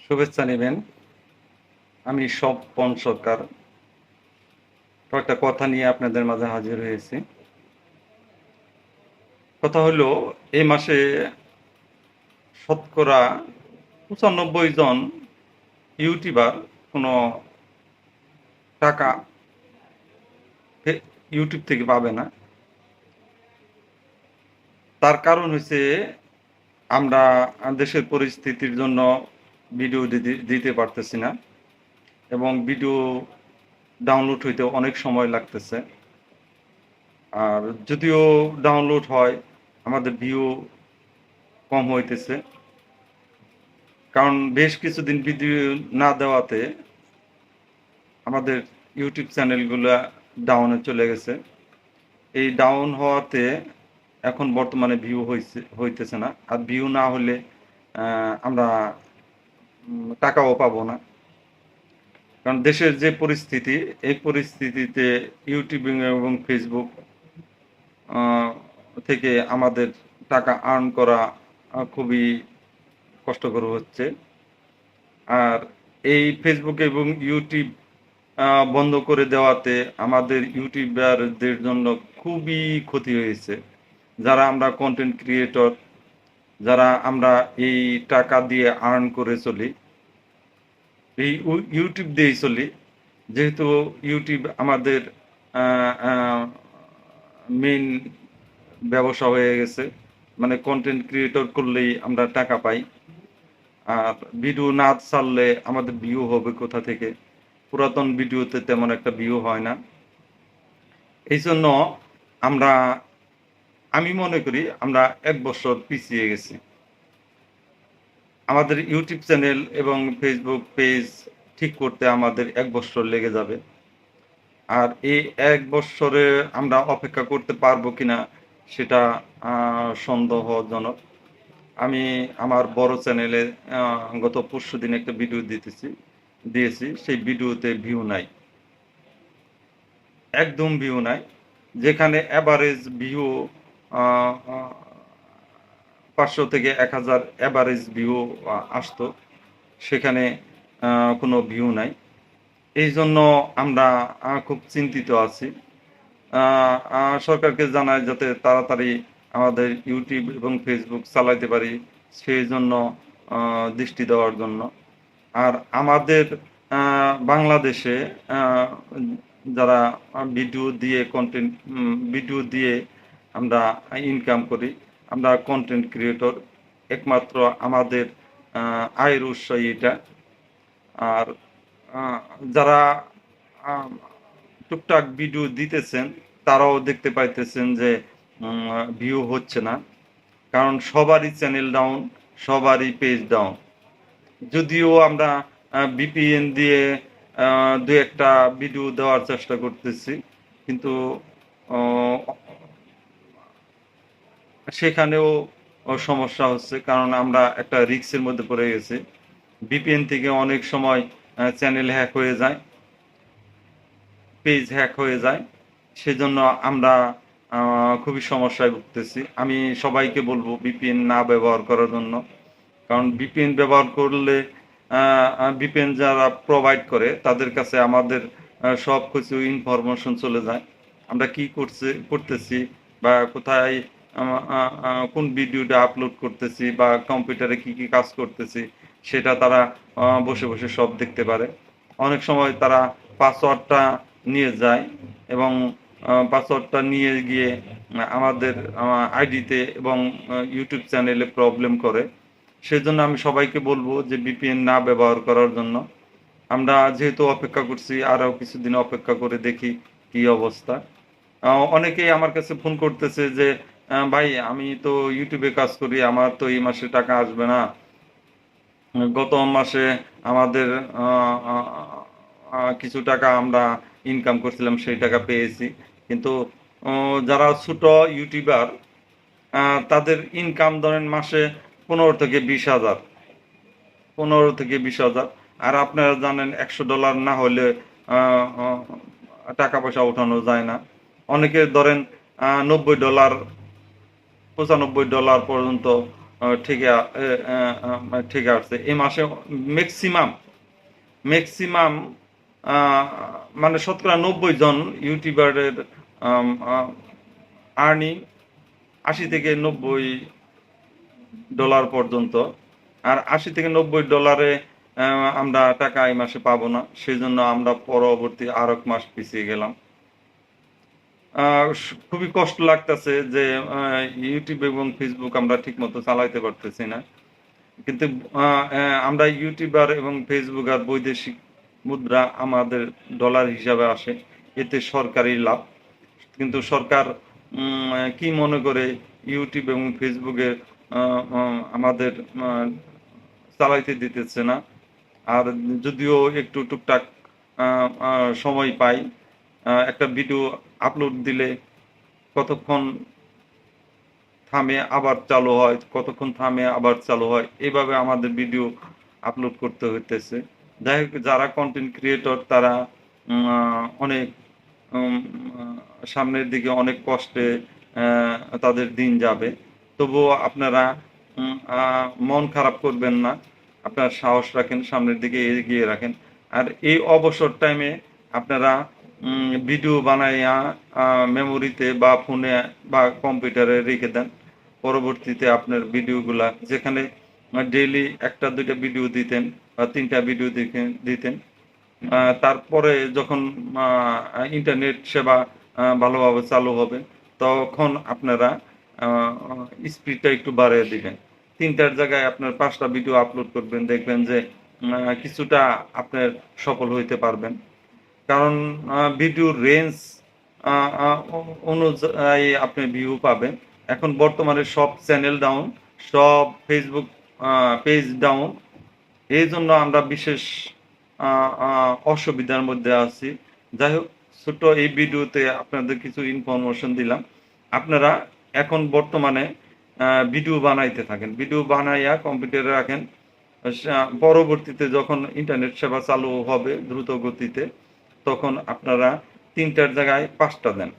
শুভেচ্ছা নেবেন। আমি স্বপন সরকার। কয়েকটা কথা নিয়ে আপনাদের মাঝে হাজির হয়েছি। কথা হলো, এই মাসে শতকরা ৯৫ জন ইউটিউবার কোনো টাকা ইউটিউব থেকে পাবে না। তার কারণ হচ্ছে আমরা দেশের পরিস্থিতির জন্য ভিডিও দিতে পারতেছি না, এবং ভিডিও ডাউনলোড হইতে অনেক সময় লাগতেছে। আর যদিও ডাউনলোড হয়, আমাদের ভিউ কম হইতেছে, কারণ বেশ কিছুদিন ভিডিও না দেওয়াতে আমাদের ইউটিউব চ্যানেলগুলো ডাউনে চলে গেছে। এই ডাউন হওয়াতে এখন বর্তমানে ভিউ হইতেছে না। আর ভিউ না হলে আমরা টাকাও পাবো না। কারণ দেশের যে পরিস্থিতি, এই পরিস্থিতিতে ইউটিউব এবং ফেসবুক থেকে আমাদের টাকা আর্ন করা খুবই কষ্টকর হচ্ছে। আর এই ফেসবুক এবং ইউটিউব বন্ধ করে দেওয়াতে আমাদের ইউটিউবারদের জন্য খুবই ক্ষতি হয়েছে। যারা আমরা কন্টেন্ট ক্রিয়েটর, যারা আমরা এই টাকা দিয়ে আর্ন করে চলি, এই ইউটিউব দিয়েই চলি। যেহেতু ইউটিউব আমাদের মেইন ব্যবসা হয়ে গেছে, মানে কন্টেন্ট ক্রিয়েটর করলেই আমরা টাকা পাই। আর ভিডিও না ছাড়লে আমাদের ভিউ হবে কোথা থেকে? পুরাতন ভিডিওতে তেমন একটা ভিউ হয় না। এই জন্য আমরা আমি মনে করি আমরা ১ বছর পিছিয়ে গেছি। আমাদের ইউটিউব চ্যানেল এবং ফেসবুক পেজ ঠিক করতে আমাদের ১ বছর লেগে যাবে। আর এই ১ বছরে আমরা অপেক্ষা করতে পারবো কিনা সেটা সন্দেহজনক। আমি আমার বড় চ্যানেলে গত পরশুদিন একটা ভিডিও দিয়েছি। সেই ভিডিওতে ভিউ নাই। একদম ভিউ নাই। যেখানে এভারেজ ভিউ আ আ ৫০০ থেকে ১,০০০ এভারেজ ভিউ আসতো, সেখানে কোনো ভিউ নাই। এই জন্য আমরা খুব চিন্তিত আছি। আ আ সরকারকে জানাই যাতে তাড়াতাড়ি আমাদের ইউটিউব এবং ফেসবুক চালাইতে পারি, সেই জন্য দৃষ্টি দেওয়ার জন্য। আর আমাদের আ বাংলাদেশে আ যারা ভিডিও দিয়ে আমরা ইনকাম করি, আমরা কন্টেন্ট ক্রিয়েটর, একমাত্র আমাদের আয়ের উৎস এটা। আর আ যারা আ টুকটাক ভিডিও দিতেছেন, তারাও দেখতে পাইতেছেন যে ভিউ হচ্ছে না। কারণ সবারই চ্যানেল ডাউন, সবারই পেজ ডাউন। যদিও আমরা VPN দিয়ে ২-১ টা ভিডিও দেওয়ার চেষ্টা করতেছি, কিন্তু অ সেখানেও সমস্যা হচ্ছে, কারণ আমরা একটা রিস্কের মধ্যে পড়ে গেছি। VPN থেকে অনেক সময় চ্যানেল হ্যাক হয়ে যায়, পেজ হ্যাক হয়ে যায়। সেজন্য আমরা খুবই সমস্যায় ভুগতেছি। আমি সবাইকে বলব VPN না ব্যবহার করার জন্য। কারণ VPN ব্যবহার করলে VPN যারা প্রোভাইড করে তাদের কাছে আমাদের সবকিছু ইনফরমেশন চলে যায়। আমরা কি করতেছি, বা কোথায় কোন ভিডিওটা আপলোড করতেছি, বা কম্পিউটারে কি কাজ করতেছি, সেটা তারা বসে বসে সব দেখতে পারে। অনেক সময় তারা পাসওয়ার্ডটা নিয়ে যায়, এবং পাসওয়ার্ডটা নিয়ে গিয়ে আমাদের আইডিতে এবং ইউটিউব চ্যানেলে প্রবলেম করে। সেজন্য আমি সবাইকে বলবো যে VPN না ব্যবহার করার জন্য। আমরা যেহেতু অপেক্ষা করছি, আরও কিছুদিন অপেক্ষা করে দেখি কি অবস্থা। অনেকেই আমার কাছে ফোন করতেছে যে, ভাই আমি তো ইউটিউবে কাজ করি, আমার তো এই মাসে টাকা আসবে না। গত মাসে আমাদের আ আ কিছু টাকা আমরা ইনকাম করছিলাম, সেই টাকা পেয়েছি। কিন্তু অ যারা ছোট ইউটিউবার, তাদের ইনকাম ধরেন মাসে ১৫ থেকে ২০,০০০। ১৫ থেকে ২০,০০০। আর আপনারা জানেন $১০০ না হলে আ অ টাকা পয়সা ওঠানো যায় না। অনেকে ধরেন $৯০, $৯৫ পর্যন্ত ঠিক আছে। এই মাসে ম্যাক্সিমাম ম্যাক্সিমাম মানে শতকরা 90 জন ইউটিউবারের আর্নিং 80 থেকে 90 ডলার পর্যন্ত। আর 80 থেকে 90 ডলারে আমরা টাকা এই মাসে পাবো না, সেই জন্য আমরা পরবর্তী আর এক মাস পিছিয়ে গেলাম। খুবই কষ্ট লাগতেছে যে ইউটিউব এবং ফেসবুক আমরা ঠিক মতো চালাইতে পারতেছি না। কিন্তু আমরা ইউটিউবার এবং ফেসবুক আর বৈদেশিক মুদ্রা আমাদের ডলার হিসাবে আসে, এতে সরকারি লাভ। কিন্তু সরকার কি মনে করে ইউটিউব এবং ফেসবুকে আমাদের চালাইতে দিতেছে না। আর যদিও একটু টুকটাক সময় পাই, একটা ভিডিও আপলোড দিলে কতক্ষণ থামে আবার চালু হয়, কতক্ষণ থামে আবার চালু হয়, এইভাবে আমাদের ভিডিও আপলোড করতে হইতেছে। যাই হোক, যারা কন্টেন্ট ক্রিয়েটর তারা অনেক সামনের দিকে অনেক কষ্টে তাদের দিন যাবে। তবুও আপনারা মন খারাপ করবেন না, আপনারা সাহস রাখেন, সামনের দিকে এগিয়ে রাখেন। আর এই অবসর টাইমে আপনারা ভিডিও বানাইয়া মেমোরিতে বা ফোনে বা কম্পিউটারে রেখে দেন। পরবর্তীতে আপনার ভিডিওগুলা, যেখানে ডেইলি একটা দুইটা ভিডিও দিতেন বা তিনটা ভিডিও দিতেন, তারপরে যখন ইন্টারনেট সেবা ভালোভাবে চালু হবে, তখন আপনারা স্পিডটা একটু বাড়িয়ে দিবেন। তিনটার জায়গায় আপনার 5টা ভিডিও আপলোড করবেন, দেখবেন যে কিছুটা আপনার সফল হইতে পারবেন। কারণ ভিডিওর রেঞ্জ অনুযায়ী আপনি ভিউ পাবেন। এখন বর্তমানে সব চ্যানেল ডাউন, সব ফেসবুক পেজ ডাউন। এই জন্য আমরা বিশেষ অসুবিধার মধ্যে আছি। যাই হোক, ছোট এই ভিডিওতে আপনাদের কিছু ইনফরমেশন দিলাম। আপনারা এখন বর্তমানে ভিডিও বানাইতে থাকেন, ভিডিও বানাইয়া কম্পিউটারে রাখেন। পরবর্তীতে যখন ইন্টারনেট সেবা চালু হবে দ্রুত গতিতে, তখন আপনারা 3টার জায়গায় 5টা দেন,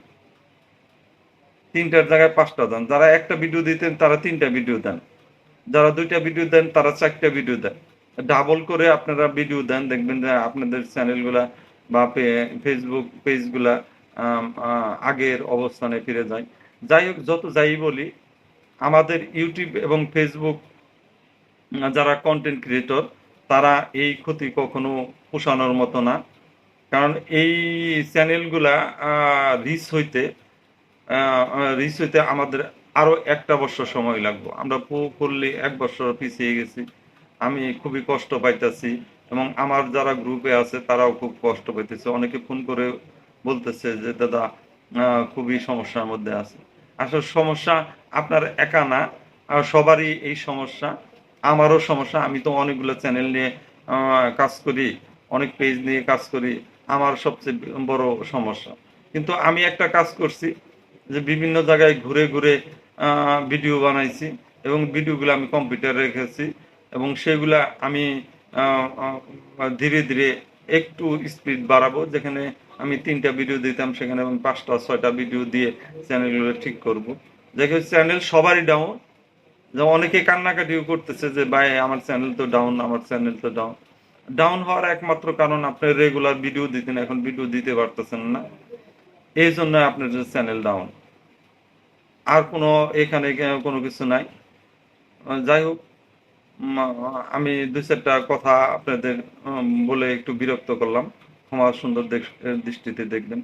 3টার জায়গায় 5টা দেন। যারা একটা ভিডিও দিতেন তারা 3টা ভিডিও দেন, যারা 2টা ভিডিও দেন তারা 4টা ভিডিও দেন। ডাবল করে আপনারা ভিডিও দেন, দেখবেন যে আপনাদের চ্যানেলগুলা বা ফেসবুক পেজগুলা আগের অবস্থানে ফিরে যায়। যাই হোক, যত যাই বলি, আমাদের ইউটিউব এবং ফেসবুক যারা কন্টেন্ট ক্রিয়েটর তারা এই ক্ষতি কখনো পোষানোর মতো না। কারণ এই চ্যানেলগুলা রিচ হইতে আমাদের আরো 1টা বছর সময় লাগবে। আমরা করলে 1 বছর পিছিয়ে গেছি। আমি খুবই কষ্ট পাইতেছি এবং আমার যারা গ্রুপে আছে তারাও খুব কষ্ট পাইতেছে। অনেকে ফোন করে বলতেছে যে দাদা খুবই সমস্যার মধ্যে আছে। আসলে সমস্যা আপনার একা না, সবারই এই সমস্যা, আমারও সমস্যা। আমি তো অনেকগুলো চ্যানেল নিয়ে কাজ করি, অনেক পেজ নিয়ে কাজ করি, আমার সবচেয়ে বড় সমস্যা। কিন্তু আমি একটা কাজ করছি যে বিভিন্ন জায়গায় ঘুরে ঘুরে ভিডিও বানাইছি এবং ভিডিওগুলো আমি কম্পিউটারে রেখেছি এবং সেগুলা আমি ধীরে ধীরে একটু স্পিড বাড়াবো। যেখানে আমি 3টা ভিডিও দিতাম সেখানে আমি 5টা 6টা ভিডিও দিয়ে চ্যানেলগুলো ঠিক করব। দেখে চ্যানেল সবারই ডাউন, যে অনেকে কান্নাকাটিও করতেছে যে ভাই আমার চ্যানেল তো ডাউন, আমার চ্যানেল তো ডাউন। ডাউন হওয়ার একমাত্র কারণ আপনি রেগুলার ভিডিও দিতেন, এখন ভিডিও দিতে পারতেছেন না, এই জন্য আপনার চ্যানেল ডাউন। আর কোনো এখানে কোনো কিছু নাই। যাই হোক, আমি 2-4টা কথা আপনাদের বলে একটু বিরক্ত করলাম, ক্ষমা সুন্দর দৃষ্টিতে দেখবেন।